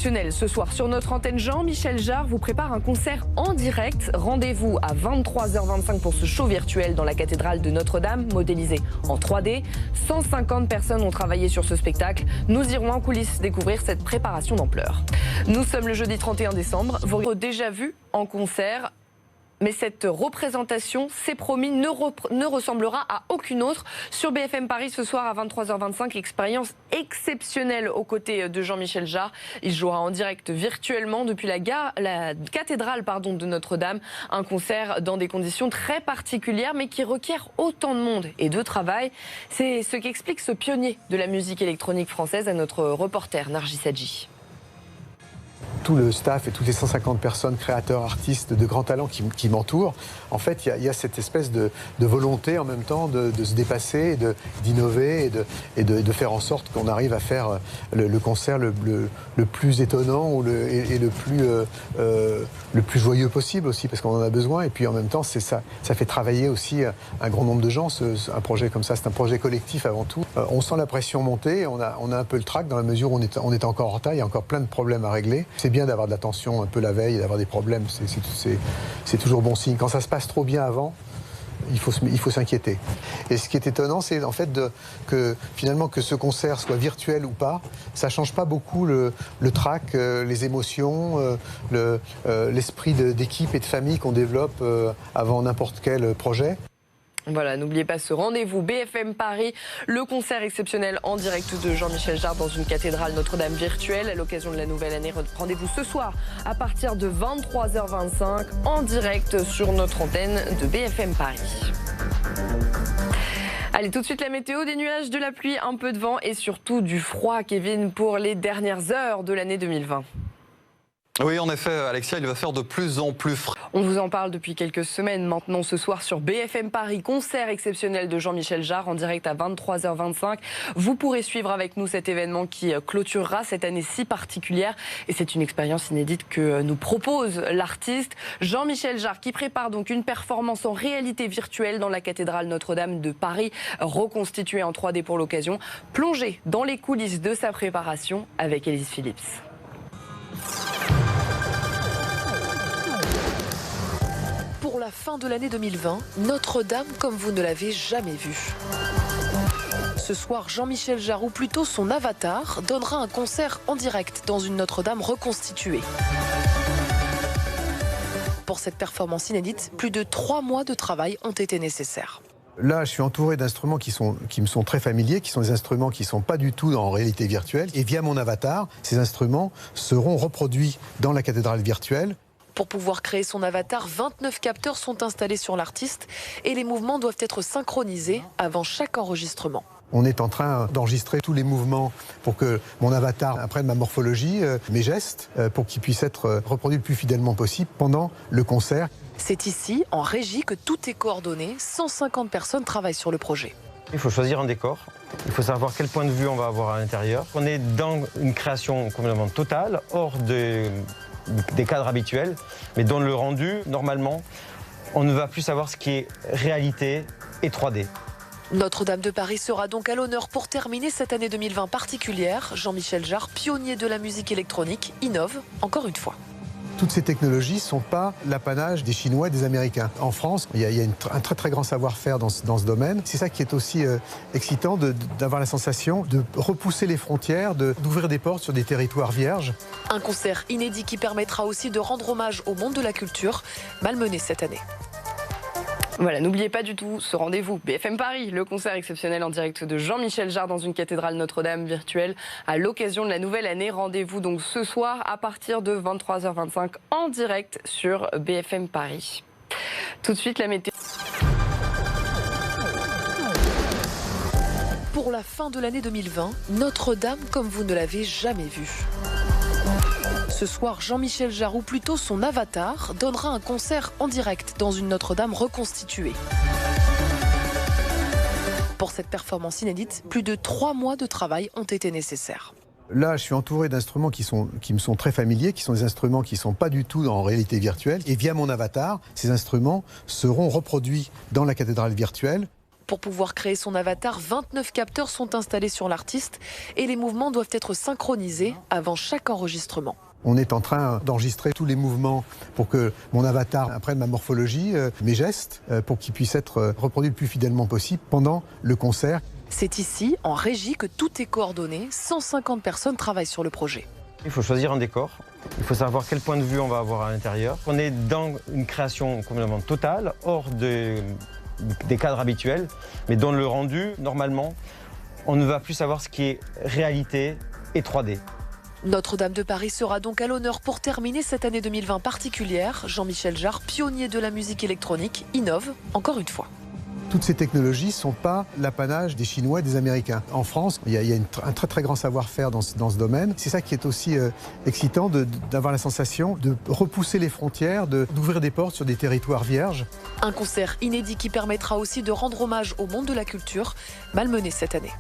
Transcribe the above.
exceptionnel. Ce soir, sur notre antenne, Jean-Michel Jarre vous prépare un concert en direct. Rendez-vous à 23h25 pour ce show virtuel dans la cathédrale de Notre-Dame, modélisé en 3D. 150 personnes ont travaillé sur ce spectacle. Nous irons en coulisses découvrir cette préparation d'ampleur. Nous sommes le jeudi 31 décembre. Vous l'aurez déjà vu en concert. Mais cette représentation, c'est promis, ne ressemblera à aucune autre. Sur BFM Paris ce soir à 23h25, expérience exceptionnelle aux côtés de Jean-Michel Jarre. Il jouera en direct virtuellement depuis la cathédrale de Notre-Dame. Un concert dans des conditions très particulières mais qui requiert autant de monde et de travail. C'est ce qu'explique ce pionnier de la musique électronique française à notre reporter Nargis Hadji. Tout le staff et toutes les 150 personnes, créateurs, artistes de grands talents qui m'entourent, en fait, il y a cette espèce de volonté en même temps de se dépasser, d'innover et de faire en sorte qu'on arrive à faire le concert le plus étonnant et le plus joyeux possible aussi, parce qu'on en a besoin. Et puis en même temps, ça fait travailler aussi un grand nombre de gens. Un projet comme ça, c'est un projet collectif avant tout. On sent la pression monter, on a un peu le trac dans la mesure où on est encore en retard, il y a encore plein de problèmes à régler. C'est bien d'avoir de l'attention un peu la veille, d'avoir des problèmes, c'est toujours bon signe. Quand ça se passe trop bien avant, il faut s'inquiéter. Et ce qui est étonnant, c'est en fait que finalement que ce concert soit virtuel ou pas, ça change pas beaucoup le trac, les émotions, l'esprit d'équipe et de famille qu'on développe avant n'importe quel projet. Voilà, n'oubliez pas ce rendez-vous BFM Paris, le concert exceptionnel en direct de Jean-Michel Jarre dans une cathédrale Notre-Dame virtuelle à l'occasion de la nouvelle année. Rendez-vous ce soir à partir de 23h25 en direct sur notre antenne de BFM Paris. Allez, tout de suite la météo, des nuages, de la pluie, un peu de vent et surtout du froid, Kevin, pour les dernières heures de l'année 2020. Oui, en effet, Alexia, il va faire de plus en plus frais. On vous en parle depuis quelques semaines maintenant. Ce soir sur BFM Paris, concert exceptionnel de Jean-Michel Jarre en direct à 23h25. Vous pourrez suivre avec nous cet événement qui clôturera cette année si particulière. Et c'est une expérience inédite que nous propose l'artiste Jean-Michel Jarre, qui prépare donc une performance en réalité virtuelle dans la cathédrale Notre-Dame de Paris, reconstituée en 3D pour l'occasion. Plongez dans les coulisses de sa préparation avec Élise Phillips. Pour la fin de l'année 2020, Notre-Dame comme vous ne l'avez jamais vue. Ce soir, Jean-Michel Jarre, ou plutôt son avatar, donnera un concert en direct dans une Notre-Dame reconstituée. Pour cette performance inédite, plus de 3 mois de travail ont été nécessaires. Là, je suis entouré d'instruments qui me sont très familiers, qui sont des instruments qui ne sont pas du tout en réalité virtuelle. Et via mon avatar, ces instruments seront reproduits dans la cathédrale virtuelle. Pour pouvoir créer son avatar, 29 capteurs sont installés sur l'artiste et les mouvements doivent être synchronisés avant chaque enregistrement. On est en train d'enregistrer tous les mouvements pour que mon avatar apprenne ma morphologie, mes gestes, pour qu'ils puissent être reproduits le plus fidèlement possible pendant le concert. C'est ici, en régie, que tout est coordonné. 150 personnes travaillent sur le projet. Il faut choisir un décor, il faut savoir quel point de vue on va avoir à l'intérieur. On est dans une création complètement totale, hors des cadres habituels, mais dans le rendu, normalement, on ne va plus savoir ce qui est réalité et 3D. Notre-Dame de Paris sera donc à l'honneur pour terminer cette année 2020 particulière. Jean-Michel Jarre, pionnier de la musique électronique, innove encore une fois. Toutes ces technologies ne sont pas l'apanage des Chinois et des Américains. En France, il y a un très très grand savoir-faire dans ce domaine. C'est ça qui est aussi excitant, d'avoir la sensation de repousser les frontières, d'ouvrir des portes sur des territoires vierges. Un concert inédit qui permettra aussi de rendre hommage au monde de la culture, malmené cette année. Voilà, n'oubliez pas du tout ce rendez-vous BFM Paris, le concert exceptionnel en direct de Jean-Michel Jarre dans une cathédrale Notre-Dame virtuelle à l'occasion de la nouvelle année. Rendez-vous donc ce soir à partir de 23h25 en direct sur BFM Paris. Tout de suite la météo. Pour la fin de l'année 2020, Notre-Dame comme vous ne l'avez jamais vue. Ce soir, Jean-Michel Jarre, ou plutôt son avatar, donnera un concert en direct dans une Notre-Dame reconstituée. Pour cette performance inédite, plus de 3 mois de travail ont été nécessaires. Là, je suis entouré d'instruments qui me sont très familiers, qui sont des instruments qui ne sont pas du tout en réalité virtuelle. Et via mon avatar, ces instruments seront reproduits dans la cathédrale virtuelle. Pour pouvoir créer son avatar, 29 capteurs sont installés sur l'artiste et les mouvements doivent être synchronisés avant chaque enregistrement. On est en train d'enregistrer tous les mouvements pour que mon avatar apprenne ma morphologie, mes gestes, pour qu'ils puissent être reproduits le plus fidèlement possible pendant le concert. C'est ici, en régie, que tout est coordonné. 150 personnes travaillent sur le projet. Il faut choisir un décor, il faut savoir quel point de vue on va avoir à l'intérieur. On est dans une création complètement totale, hors des cadres habituels, mais dans le rendu, normalement, on ne va plus savoir ce qui est réalité et 3D. Notre-Dame de Paris sera donc à l'honneur pour terminer cette année 2020 particulière. Jean-Michel Jarre, pionnier de la musique électronique, innove encore une fois. Toutes ces technologies ne sont pas l'apanage des Chinois et des Américains. En France, il y a un très très grand savoir-faire dans ce domaine. C'est ça qui est aussi excitant, d'avoir la sensation de repousser les frontières, d'ouvrir des portes sur des territoires vierges. Un concert inédit qui permettra aussi de rendre hommage au monde de la culture, malmené cette année.